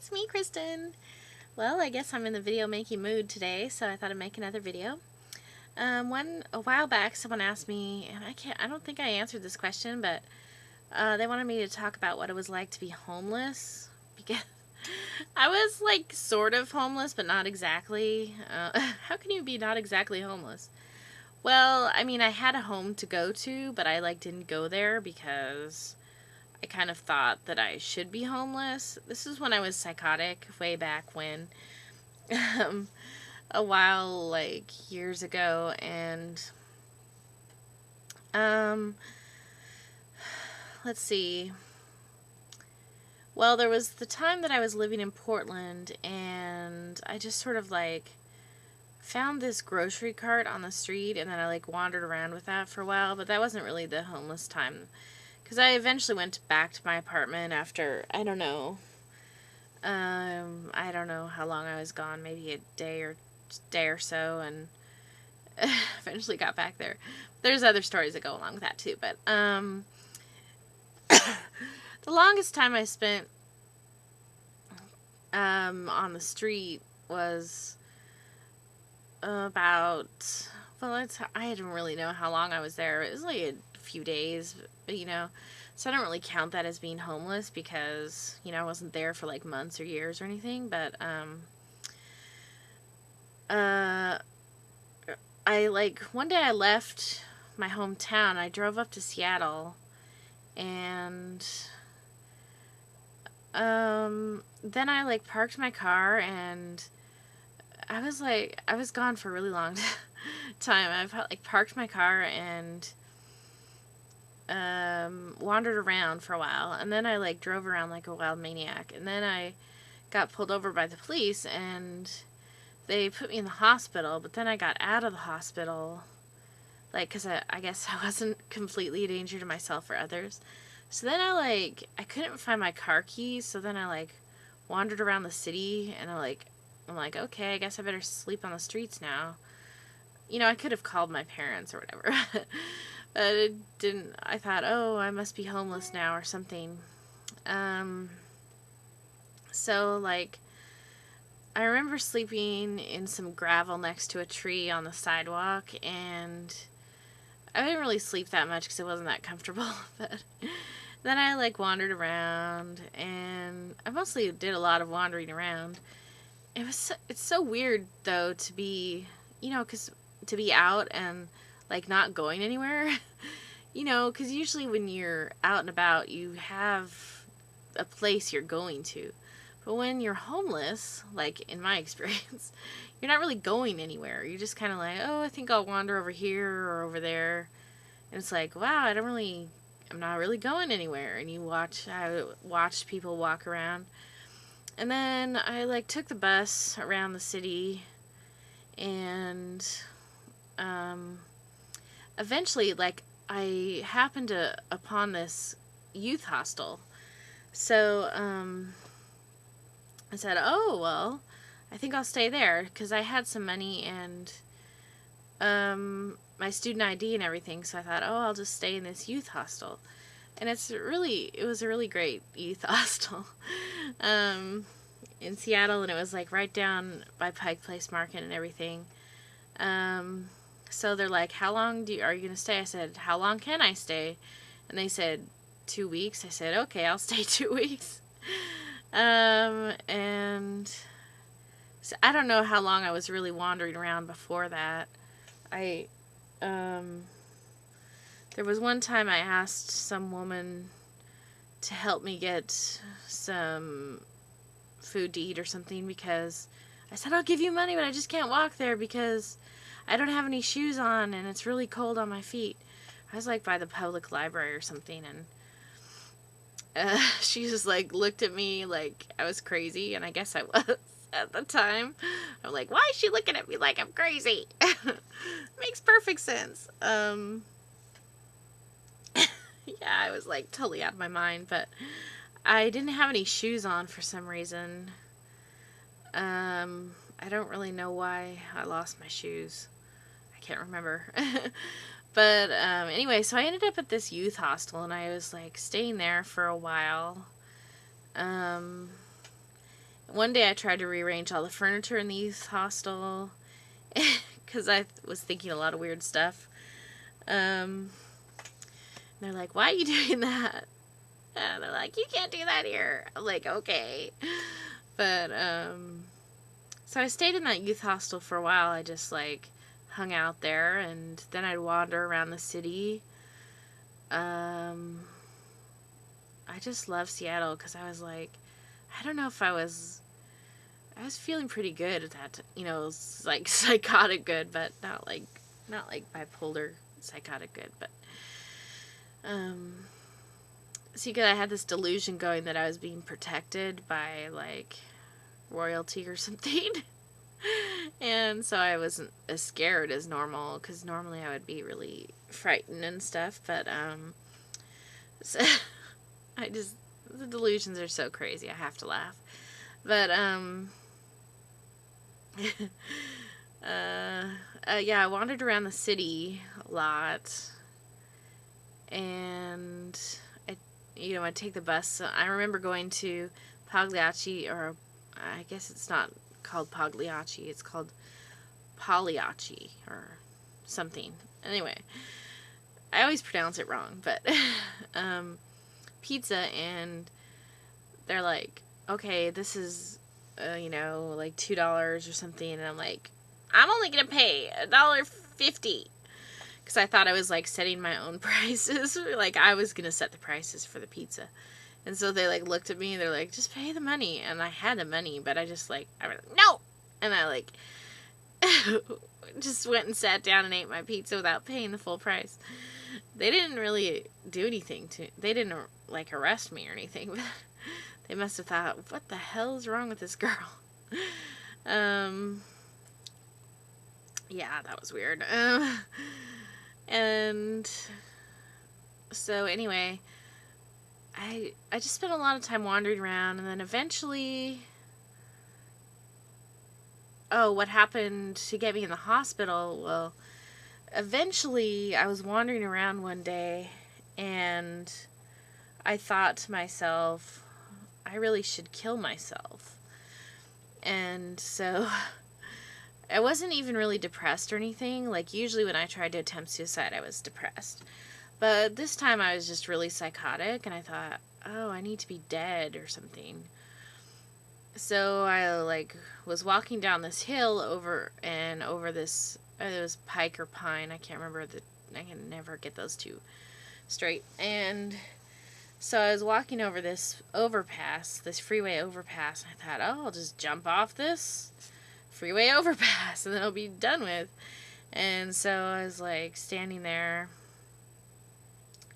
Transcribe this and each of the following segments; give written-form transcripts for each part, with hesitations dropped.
it's me, Kristen. Well, I guess I'm in the video making mood today, so I thought I'd make another video. A while back, someone asked me, and I don't think I answered this question, but they wanted me to talk about what it was like to be homeless, because I was like sort of homeless, but not exactly. How can you be not exactly homeless? Well, I mean, I had a home to go to, but I didn't go there because I kind of thought that I should be homeless. This is when I was psychotic, way back when, um, a while, years ago, and, um, let's see. Well, there was the time that I was living in Portland, and I just sort of, found this grocery cart on the street, and then I, wandered around with that for a while, but that wasn't really the homeless time. Because I eventually went back to my apartment after, I don't know how long I was gone, maybe a day or so, and eventually got back there. There's other stories that go along with that too, but, the longest time I spent, on the street was about, well, I didn't really know how long I was there. It was a few days, so I don't really count that as being homeless because, I wasn't there for months or years or anything, but, one day I left my hometown. I drove up to Seattle, and, then I, parked my car, and I was gone for a really long time. I've, parked my car and, wandered around for a while, and then I, drove around like a wild maniac, and then I got pulled over by the police, and they put me in the hospital, but then I got out of the hospital, because I guess I wasn't completely a danger to myself or others. So then I couldn't find my car keys, so then I, wandered around the city, and I'm like, okay, I guess I better sleep on the streets now. I could have called my parents or whatever, but it didn't. I thought, oh, I must be homeless now or something. So, I remember sleeping in some gravel next to a tree on the sidewalk, and I didn't really sleep that much because it wasn't that comfortable, but then I, wandered around, and I mostly did a lot of wandering around. It's so weird, though, to be, because to be out and, not going anywhere, because usually when you're out and about, you have a place you're going to. But when you're homeless, in my experience, you're not really going anywhere. You're just kind of oh, I think I'll wander over here or over there. And it's wow, I'm not really going anywhere. And I watched people walk around. And then I, took the bus around the city, and, eventually, I happened upon this youth hostel. So, I said, oh, well, I think I'll stay there, because I had some money and, my student ID and everything, so I thought, oh, I'll just stay in this youth hostel. And it was a really great youth hostel, in Seattle, and it was, right down by Pike Place Market and everything. So they're like, how long are you going to stay? I said, how long can I stay? And they said, 2 weeks. I said, okay, I'll stay 2 weeks. And so I don't know how long I was really wandering around before that. There was one time I asked some woman to help me get some food to eat or something, because I said, I'll give you money, but I just can't walk there because I don't have any shoes on and it's really cold on my feet. I was by the public library or something, and she just looked at me like I was crazy, and I guess I was at the time. I'm why is she looking at me like I'm crazy? Makes perfect sense. Yeah, I was totally out of my mind, but I didn't have any shoes on for some reason. I don't really know why I lost my shoes. I can't remember. But, anyway, so I ended up at this youth hostel, and I was, staying there for a while. one day I tried to rearrange all the furniture in the youth hostel because I was thinking a lot of weird stuff. They're like, why are you doing that? And they're like, you can't do that here. I'm like, okay. But, so I stayed in that youth hostel for a while. I just, like, hung out there, and then I'd wander around the city. I just love Seattle, because I was like, I don't know if I was feeling pretty good at that, like, psychotic good, but not like bipolar psychotic good, but, see, because I had this delusion going that I was being protected by, like, royalty or something. And so I wasn't as scared as normal, because normally I would be really frightened and stuff, but, so the delusions are so crazy, I have to laugh. But, yeah, I wandered around the city a lot, and I'd take the bus. So I remember going to Pagliacci, or I guess it's not called Pagliacci, it's called Pagliacci, or something. Anyway, I always pronounce it wrong, but, pizza, and they're like, okay, this is, like $2 or something, and I'm like, I'm only gonna pay $1.50, because I thought I was, like, setting my own prices, like, I was gonna set the prices for the pizza, and so they, like, looked at me, and they're like, just pay the money, and I had the money, but I just, like, I was like, no, and I, like, just went and sat down and ate my pizza without paying the full price. They didn't really do anything they didn't, like, arrest me or anything, but they must have thought, what the hell is wrong with this girl? Yeah, that was weird. And so anyway, I just spent a lot of time wandering around, and then eventually, what happened to get me in the hospital? Well, eventually I was wandering around one day, and I thought to myself, I really should kill myself. And so I wasn't even really depressed or anything. Like, usually when I tried to attempt suicide, I was depressed. But this time I was just really psychotic, and I thought, oh, I need to be dead or something. So I, like, was walking down this hill over this, it was Pike or Pine, I can't remember, I can never get those two straight. And so I was walking over this overpass, this freeway overpass, and I thought, oh, I'll just jump off this freeway overpass, and then I'll be done with. And so I was, like, standing there,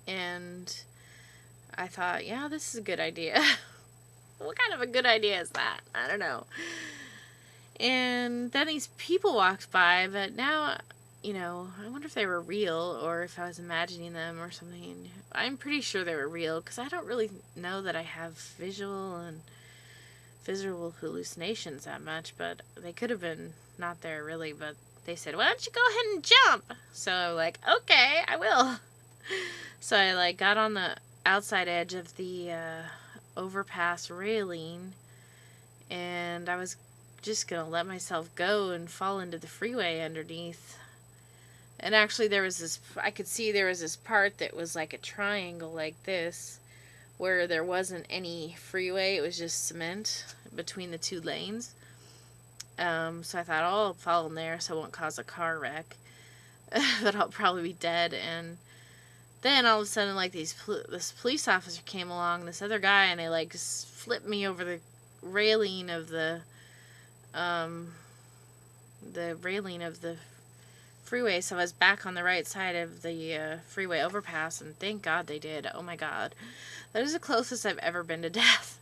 and I thought, yeah, this is a good idea. What kind of a good idea is that? I don't know. And then these people walked by, but now, I wonder if they were real, or if I was imagining them or something. I'm pretty sure they were real, because I don't really know that I have visual hallucinations that much, but they could have been not there really, but they said, why don't you go ahead and jump? So I'm like, okay, I will. So I, like, got on the outside edge of the overpass railing, and I was just gonna let myself go and fall into the freeway underneath. And actually I could see there was this part that was like a triangle like this, where there wasn't any freeway, it was just cement between the two lanes. So I thought, oh, I'll fall in there so I won't cause a car wreck. But I'll probably be dead. And then all of a sudden, like, this police officer came along, this other guy, and they, like, flipped me over the railing of the freeway, so I was back on the right side of the freeway overpass, and thank God they did. Oh my God. That is the closest I've ever been to death.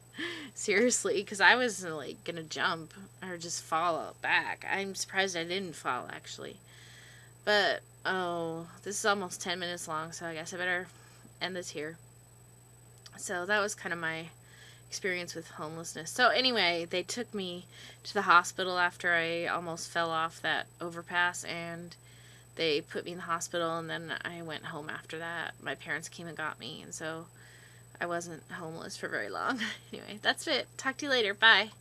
Seriously, because I was, like, gonna jump or just fall back. I'm surprised I didn't fall, actually. But, this is almost 10 minutes long, so I guess I better end this here. So that was kind of my experience with homelessness. So anyway, they took me to the hospital after I almost fell off that overpass, and they put me in the hospital, and then I went home after that. My parents came and got me, and so I wasn't homeless for very long. Anyway, that's it. Talk to you later. Bye.